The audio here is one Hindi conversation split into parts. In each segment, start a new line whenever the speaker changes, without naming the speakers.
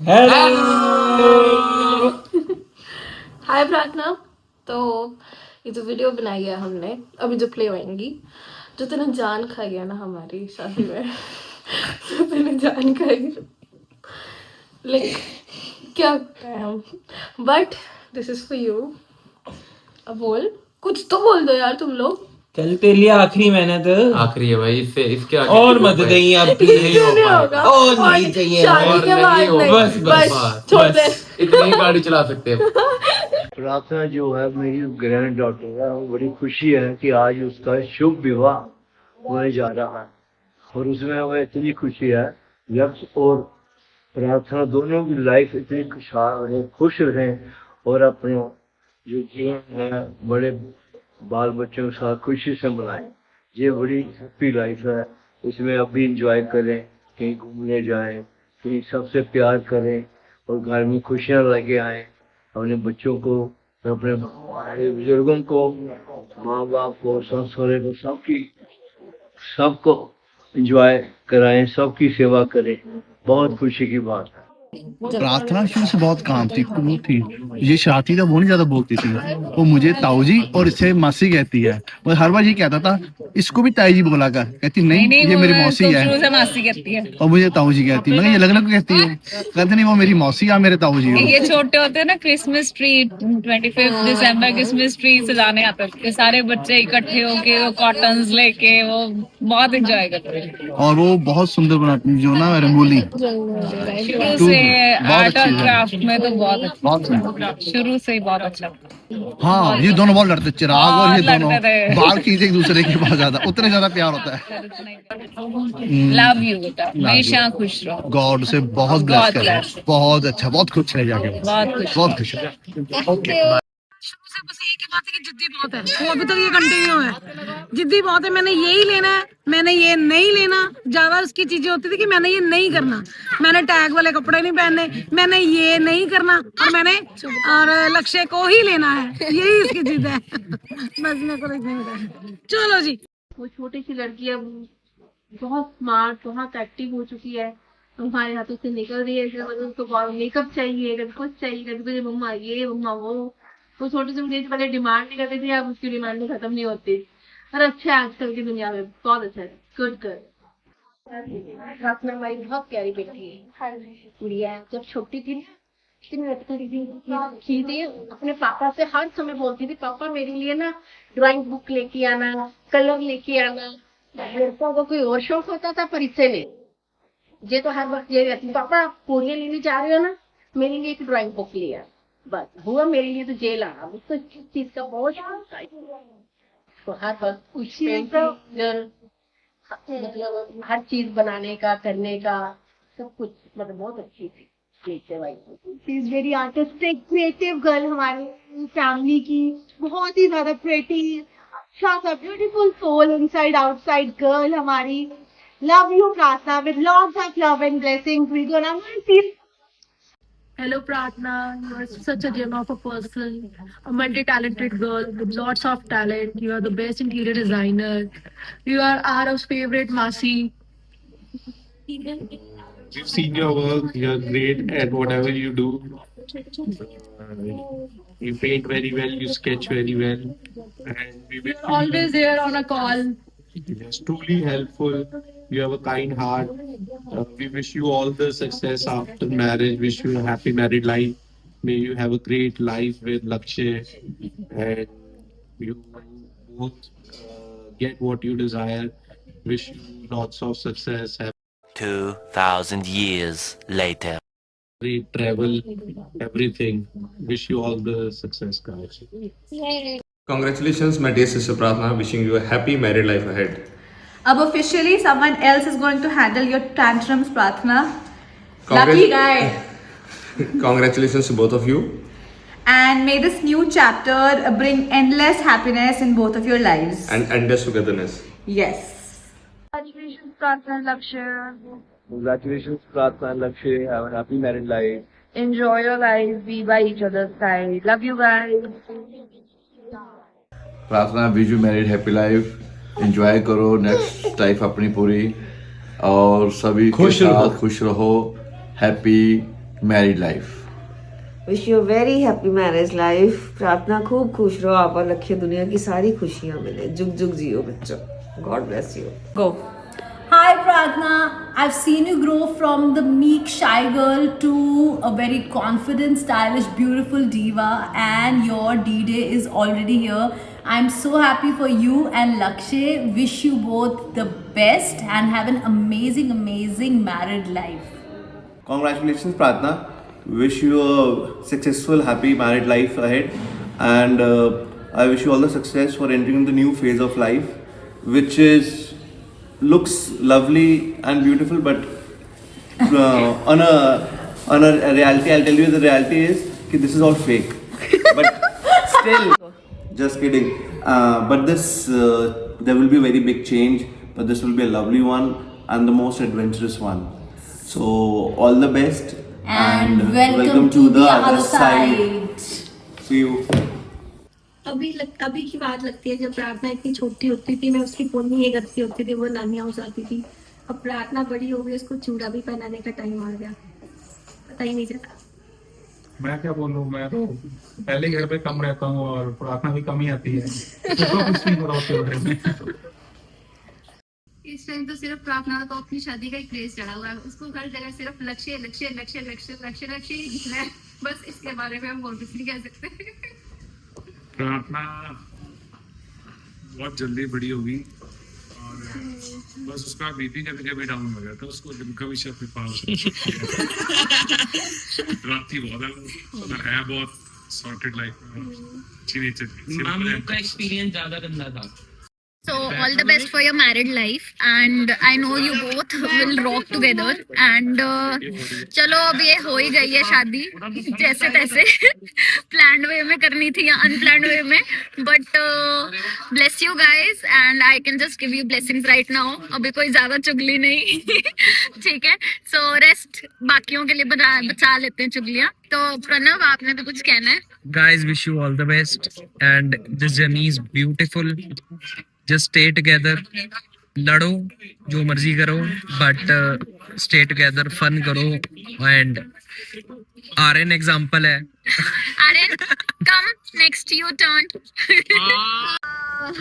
हेलो।
हाय प्रार्थना। तो ये जो वीडियो बनाई है हमने, अभी जो प्ले होएंगी, जो तूने जान खाई है ना हमारी शादी में जो तूने जान खाई, लाइक क्या करें हम, but this is for you. अब बोल, कुछ तो बोल दो यार तुम लोग।
चल तेरे लिए आखिरी मेहनत
आखिरी है भाई, इससे इसके आगे
और मत देंगे अब
नहीं
प्लीज।
हो
नहीं
पाएगा।
होगा
और नहीं चाहिए
शादी
और
के
नहीं
बाद
होगा।
नहीं।
बस बस
छोड़ दे।
इतनी ही गाड़ी चला सकते हैं।
प्रार्थना जो है मेरी ग्रैंड डॉटर है, बड़ी खुशी है कि आज उसका शुभ विवाह होने जा रहा है और उसमें हमें इतनी खुशी है। यक्ष और प्रार्थना दोनों की लाइफ इतनी खुशहाल रहे, खुश रहें और अपने जो जीवन है बड़े बाल बच्चों के साथ खुशी से मनाएं। ये बड़ी हैप्पी लाइफ है, इसमें अभी इंजॉय करें, कहीं घूमने जाएं, कहीं सबसे प्यार करें और घर में खुशियां लेके आएं। अपने बच्चों को, अपने बड़े बुजुर्गों को, माँ बाप को, सास सहुरे को, सबको एंजॉय कराएं, सबकी सेवा करें। बहुत खुशी की बात है।
प्रार्थना शुरू से बहुत काम थी, वो थी ये शादी था, वो नहीं ज्यादा बोलती थी। वो मुझे ताऊ जी और इससे मासी कहती है। वो हर बार ये कहता था इसको भी ताई जी बोला कर, कहती नहीं, ये मेरी मौसी है।
मासी कहती है
और मुझे ताऊ जी कहती है। मैं ये अलग अलग कहती है, कहते नहीं वो मेरी मौसी या मेरे ताऊ जी हो।
ये छोटे होते हैं ना, क्रिसमस ट्री 25 दिसंबर क्रिसमस ट्री सजाने आते हैं सारे बच्चे इकट्ठे होके, वो कॉटन्स लेके, वो बहुत एंजॉय करते हैं।
और वो बहुत सुंदर बनाती जो ना रंगोली,
शुरू से
बहुत
आर्ट
अच्छी
और
है।
क्राफ्ट में तो बहुत
बहुत
अच्छा,
सुंदर।
शुरू से ही बहुत अच्छा।
हाँ, ये दोनों बहुत लड़ते, चिराग और ये
बहुत
दोनों
लड़ते थे।
बाल खींचते एक दूसरे के बहुत ज्यादा, उतने ज्यादा प्यार होता है।
लव यू बेटा, हमेशा खुश रहो।
गॉड से बहुत ब्लेस
God
करें,
bless।
बहुत अच्छा, बहुत खुश रह जाके,
बहुत खुश।
बहुत खुश है।
शुरू से बस एक ही बात है कि जिद्दी बहुत है, वो अभी तक ये कंटिन्यू है। जिद्दी बहुत है, मैंने यही लेना है, मैंने ये नहीं लेना। ज्यादा उसकी चीजें होती थी कि मैंने ये नहीं करना, मैंने टैग वाले कपड़े नहीं पहनने, मैंने ये नहीं करना, और मैंने और लक्ष्य को ही लेना है, यही इसकी जिद है। बस मेरे को नहीं पता है। चलो जी।
वो छोटी सी लड़की अब बहुत स्मार्ट, बहुत एक्टिव हो चुकी है, हमारे हाथों से निकल रही है। उसको मेकअप चाहिए, कभी कुछ चाहिए, कभी कुछ, मम्मा ये मम्मा वो छोटे से मुझे पहले डिमांड नहीं करती थी, अब उसकी डिमांड खत्म नहीं होती। और अच्छा है आजकल की दुनिया में, बहुत अच्छा है। Good girl. अपना हमारी बहुत प्यारी बेटी है, गुड़िया है। जब छोटी थी ना, थी अपने पापा से हर समय बोलती थी, पापा मेरे लिए ना ड्राइंग बुक लेके आना, कलर लेके आना। मेरे को अगर कोई और शौक होता था पर इससे नहीं, ये तो हर वक्त ये रहती, पापा पूरियां लेने जा रहे हो ना, मेरे लिए एक ड्राइंग बुक लिया। बस हुआ मेरे लिए तो जेल आना, मुझको इस चीज का बहुत शौक था। तो हर वक्त कुछ पेंटिंग, मतलब हर चीज बनाने का, करने का, सब कुछ, मतलब बहुत अच्छी थी। She is very artistic, creative girl, हमारी फैमिली की बहुत ही ज्यादा प्रेटी, अच्छा सा beautiful soul, inside outside girl हमारी। Love you Prarthana, with lots of love and blessings. We gonna see.
Hello Pratna, you are such a gem of a person, a multi-talented girl with lots of talent. You are the best interior designer. You are Arav's favorite Masi.
We've seen your work. You're great at whatever you do. You paint very well. You sketch very well, and we wish you
Always there on a call.
yes, truly helpful. You have a kind heart. We wish you all the success after marriage. Wish you a happy married life. May you have a great life with Lakshay, and you both get what you desire. Wish you lots of success. Have
2,000 years later.
great travel, everything. Wish you all the success, guys.
Congratulations, my dear sister Pratna. Wishing you a happy married life ahead.
अब officially someone else is going to handle your tantrums, Pratna. Lucky guy.
Congratulations to both of you.
And may this new chapter bring endless happiness in both of your lives.
And endless togetherness.
Yes.
Congratulations Pratna and Lakshay.
Congratulations Pratna and Lakshay. Have a happy married life.
Enjoy your life, be by each other's side. Love you guys.
प्रार्थना, wish you married happy life, enjoy करो नेक्स्ट लाइफ अपनी पूरी, और सभी के साथ खुश रहो, happy married life.
Wish you very happy marriage life. प्रार्थना खूब खुश रहो, आप और लक्ष्य दुनिया की सारी खुशियां मिले, जुग जुग जियो बच्चों। God bless you. Go.
Hi Pradna, I've seen you grow from the meek shy girl to a very confident, stylish, beautiful diva, and your D-Day is already here. I'm so happy for you and Lakshay. Wish you both the best and have an amazing, amazing married life.
Congratulations, Pradna. Wish you a successful, happy married life ahead, and I wish you all the success for entering the new phase of life, which looks lovely and beautiful, but on a reality, I'll tell you the reality is that this is all fake. But still, just kidding. But this there will be a very big change, but this will be a lovely one and the most adventurous one. So all the best
And welcome to the other side.
See you.
अभी की बात लगती है जब प्रार्थना इतनी छोटी होती थी, मैं उसकी पोनी ये करती होती थी, वो नानी हाउस आती थी। अब प्रार्थना बड़ी हो गई, उसको चूड़ा भी पहनाने का टाइम आ गया, पता ही नहीं चला।
मैं क्या बोलूं, मैं तो पहले घर पे कम रहता हूँ और प्रार्थना भी कम ही आती है, तो कुछ नहीं पता उसके बारे में।
इस टाइम तो सिर्फ प्रार्थना को अपनी शादी का ही क्रेज चढ़ा हुआ है, उसको हर जगह सिर्फ लक्ष्य लक्ष्य लक्ष्य लक्ष्य लक्ष्य लक्ष्य ही दिख रहा है, बस इसके बारे में हम और कुछ नहीं कह सकते।
प्रार्थना बहुत जल्दी बड़ी होगी और बस उसका बीपी कभी कभी डाउन हो जाता है, उसको दिन का भी शक राती बहुत है बहुत सॉर्टेड लाइफ में, अच्छी नेचर
का एक्सपीरियंस ज्यादा गंदा था।
So all the best for your married life and I know you both will rock together and चलो अब ये हो ही गई है शादी जैसे तैसे planned way में करनी थी या unplanned way में, but bless you guys and I can just give you blessings right now. अभी कोई ज्यादा चुगली नहीं ठीक है, so rest बाकियों के लिए बचा लेते हैं चुगलियाँ। तो प्रणव आपने तो कुछ कहना है?
Guys, wish you all the best and this journey is beautiful. Just stay together. लड़ो जो मर्जी करो but stay together, fun करो and आर्यन एग्जाम्पल है।
Aryan come next your turn.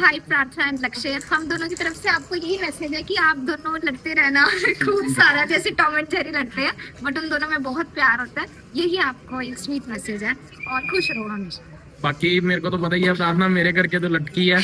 हाय प्रार्थना एंड लक्ष्य, हम दोनों की तरफ से आपको यही मैसेज है कि आप दोनों लड़ते रहना खूब सारा, जैसे टॉम एंड जेरी लड़ते हैं बट उन दोनों में बहुत प्यार होता है, यही आपको एक स्वीट मैसेज है और खुश रहो हमेशा।
बाकी मेरे को तो पता ही है प्रार्थना मेरे करके तो लटकी है।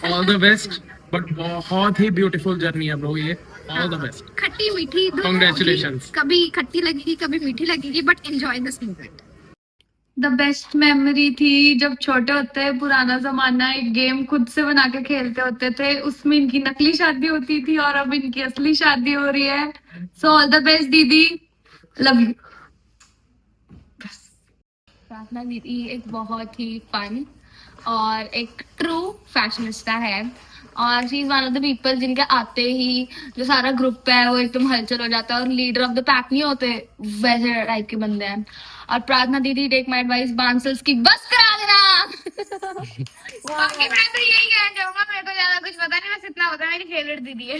ऑल द बेस्ट, बट बहुत ही ब्यूटीफुल जर्नी है ब्रो ये। All the best.
खट्टी मीठी
Congratulations.
कभी खट्टी लगेगी कभी मीठी लगेगी but enjoy this moment.
The best memory थी जब छोटे होते हैं, पुराना जमाना, एक गेम खुद से बना के खेलते होते थे, उसमें इनकी नकली शादी होती थी और अब इनकी असली शादी हो रही है। सो ऑल द बेस्ट दीदी, लव यू। प्रार्थना दीदी एक बहुत ही फन और एक ट्रू फैशनिस्टा है और she is one of the people जिनके आते ही जो सारा ग्रुप है वो एकदम हलचल हो जाता है और लीडर ऑफ द पैक नहीं होते वैसे टाइप के बंदे हैं। और प्रार्थना दीदी टेक माय एडवाइस, बांसल्स की बस करा देना। बाकी मैं तो यही कहना चाहूंगा, मेरे को ज्यादा कुछ पता नहीं, बस इतना पता है मेरी फेवरेट दीदी है।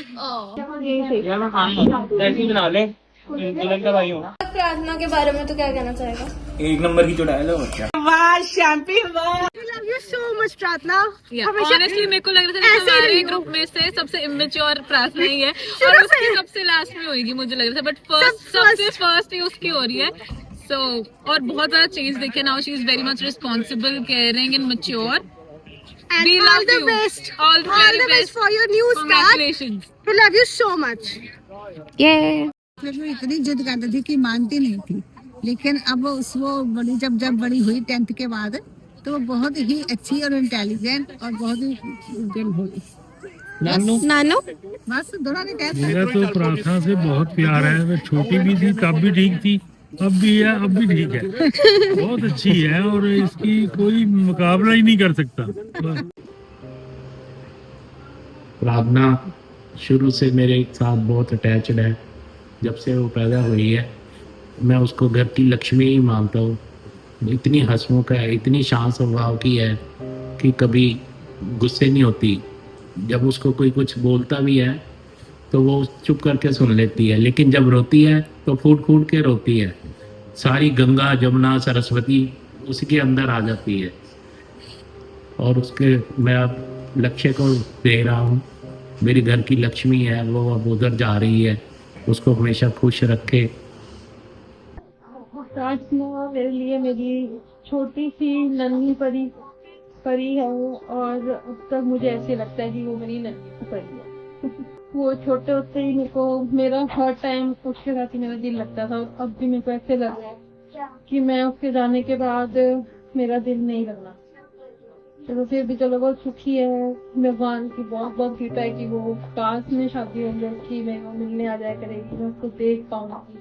बना ले
प्रार्थना के बारे में तो क्या कहना चाहेगा?
एक नंबर की चुड़ैल है क्या?
वाह शैम्पी वाह,
लव यू सो मच प्रार्थना।
ऑनेस्टली मेरे को लग रहा था कि हमारे ग्रुप में से सबसे इमेच्योर प्रार्थना ही है और उसकी सबसे लास्ट में होगी मुझे लग रहा था, बट सबसे फर्स्ट ही उसकी हो रही है। सो और बहुत ज्यादा चेंज देखे, now she is very much responsible, caring and mature.
And all the best.
All
the best for your new start.
Congratulations.
We love you so much.
Yeah.
इतनी जिद करती थी कि मानती नहीं थी, लेकिन अब वो बड़ी जब बड़ी हुई 10th के बाद तो वो बहुत ही अच्छी और इंटेलिजेंट और बहुत ही दिल हुई।
नानो
बस दोनों ने कहा
मेरा तो प्रार्थना से बहुत प्यार है, मैं छोटी भी थी तब भी ठीक थी, अब भी है अब भी ठीक है, बहुत अच्छी है और इसकी कोई मुकाबला ही नहीं कर सकता। प्रार्थना शुरू से मेरे साथ बहुत अटैच्ड है, जब से वो पैदा हुई है मैं उसको घर की लक्ष्मी ही मानता हूँ। इतनी हंसमुख है, इतनी शांत स्वभाव की है कि कभी गुस्से नहीं होती, जब उसको कोई कुछ बोलता भी है तो वो चुप करके सुन लेती है, लेकिन जब रोती है तो फूट फूट के रोती है। सारी गंगा जमुना सरस्वती उसी के अंदर आ जाती है। और उसके मैं अब लक्ष्य को दे रहा हूँ, मेरी घर की लक्ष्मी है वो अब उधर जा रही है, उसको हमेशा खुश रखे।
प्रार्थना मेरे लिए मेरी छोटी सी नन्ही परी है, और अब तक मुझे ऐसे लगता है कि वो मेरी नन्ही सी परी है। वो छोटे होते ही मेरे को मेरा हर टाइम उसके साथ ही मेरा दिल लगता था। अब भी मेरे को ऐसे लग रहा है कि मैं उसके जाने के बाद मेरा दिल नहीं लगना। चलो फिर भी चलो बहुत सुखी है, भगवान की बहुत बहुत कृपा है कि वो पास में शादी हो गई कि मैं वो मिलने आ जाया करेगी, मैं उसको देख पाऊंगी।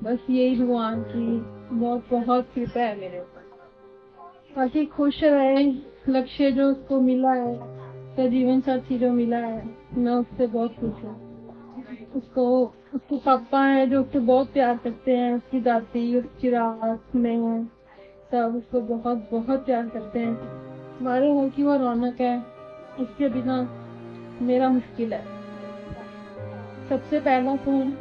बस यही भगवान की बहुत बहुत कृपा है मेरे ऊपर। बाकी खुश रहे, लक्ष्य जो उसको मिला है, तो जीवन साथी जो मिला है, मैं उससे बहुत खुश हूँ। उसके पापा है जो उससे बहुत प्यार करते हैं, उसकी दादी, उसकी रात में सब उसको बहुत बहुत प्यार करते हैं। हमारे घर की वो रौनक है, उसके बिना मेरा मुश्किल है। सबसे पहला फोन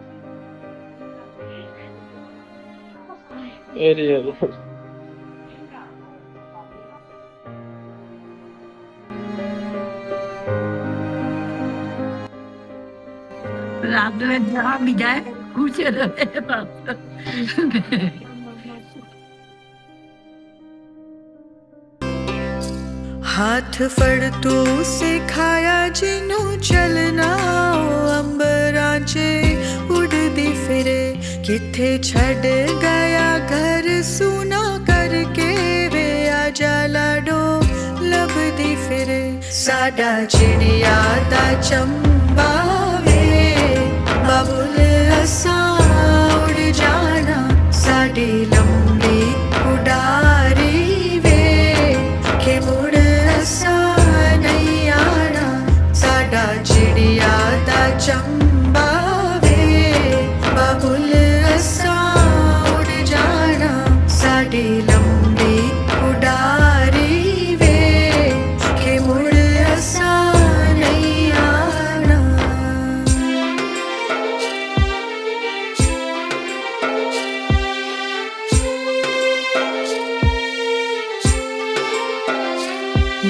रात में जहाँ भी जाए खुश रहे बाप।
हाथ फड़ तू सिखाया जिनू चलना, अंबरां च उड़दी फिरे, किथे छड़ गया घर सुना करके वे आजा लाडो लभदी फिरे। साडा चिड़िया दा चंबा वे बाबुल असा उड़ जाना, साडी लंबी उडारी वे के मुड़ असा नहीं आना। साडा चिड़िया दा चंबा वे बाबुल असा उड़ जाना, साडी लंबी उडारी वे के मुड़ असा नहीं आना।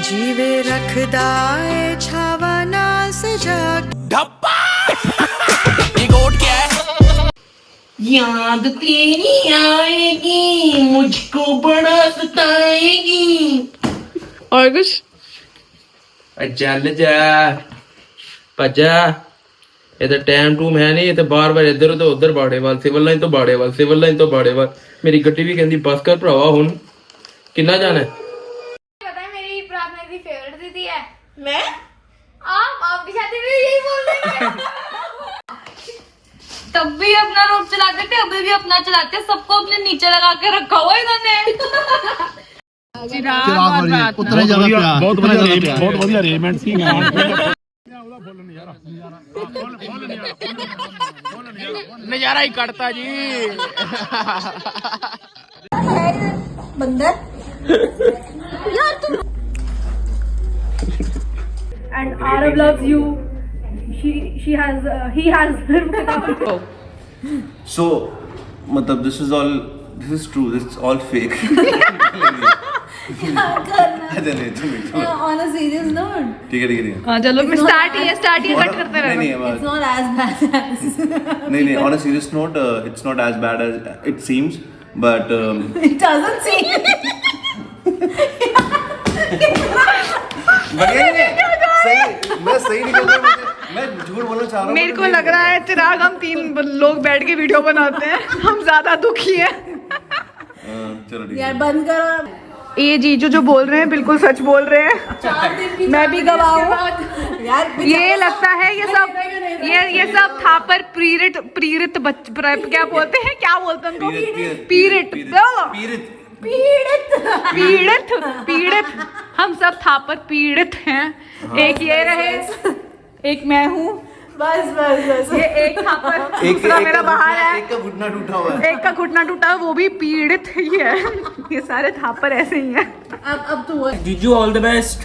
जीवे रखदा ए छावा ना सजा
धप्पा ये गोट क्या है? याद तेरी आएगी मुझको बड़ा सताएगी।
और कुछ
चल जा भजा, ये तो टाइम टूम है नहीं, ये तो बार बार इधर तो उधर बाड़े वाल, सिविल लाइन तो बाड़े वाल, सिविल लाइन तो बाड़े वाल। मेरी गड्डी भी कहती बस कर भरावा, हुन किन्ना जाना है?
पता है मेरी प्रार्थना की फेवरेट दीदी है। मैं आपकी शादी में यही बोल रहे हैं।
तब भी अपना रोड चलाते थे, अभी भी अपना चलाते हैं, सबको अपने नीचे लगा के रखा हुआ इन्होंने।
चिराग और उतना ज्यादा प्यार, बहुत बढ़िया अरेंजमेंट थी।
नजारा ही कटता जी।
बंदर यार तुम।
And Arab loves you. He has.
So, matlab, this is true. This is all fake.
On a serious note,
ठीक है।
हाँ चलो स्टार्ट ही कट करते रहो।
it's not as bad as
नहीं, on a serious note, it's not as bad as it seems, but
it doesn't seem.
मैं सही निकल रहा हूँ, मैं झूठ बोलना चाह रहा हूँ।
मेरे को लग रहा है चिराग हम 3 लोग बैठ के वीडियो बनाते हैं, हम ज्यादा दुखी हैं।
चलो ठीक
यार बंद करो।
ये जीजू जो बोल रहे हैं बिल्कुल सच बोल रहे हैं।
4 दिन की
मैं भी गवाह हूँ।
यार
ये लगता है ये सब था पर प्रीरित क्या बोलते हैं, क्या बोलते हैं उनको? पीड़ित हम सब था पर पीड़ित हैं। एक ये रहे, एक मैं हूँ,
बस
ये एक था पर दूसरा मेरा बाहर है,
एक का घुटना टूटा हुआ है,
एक का घुटना टूटा है, वो भी पीड़ित ही है। ये सारे था पर ऐसे ही हैं।
अब तो
जीजू ऑल द बेस्ट।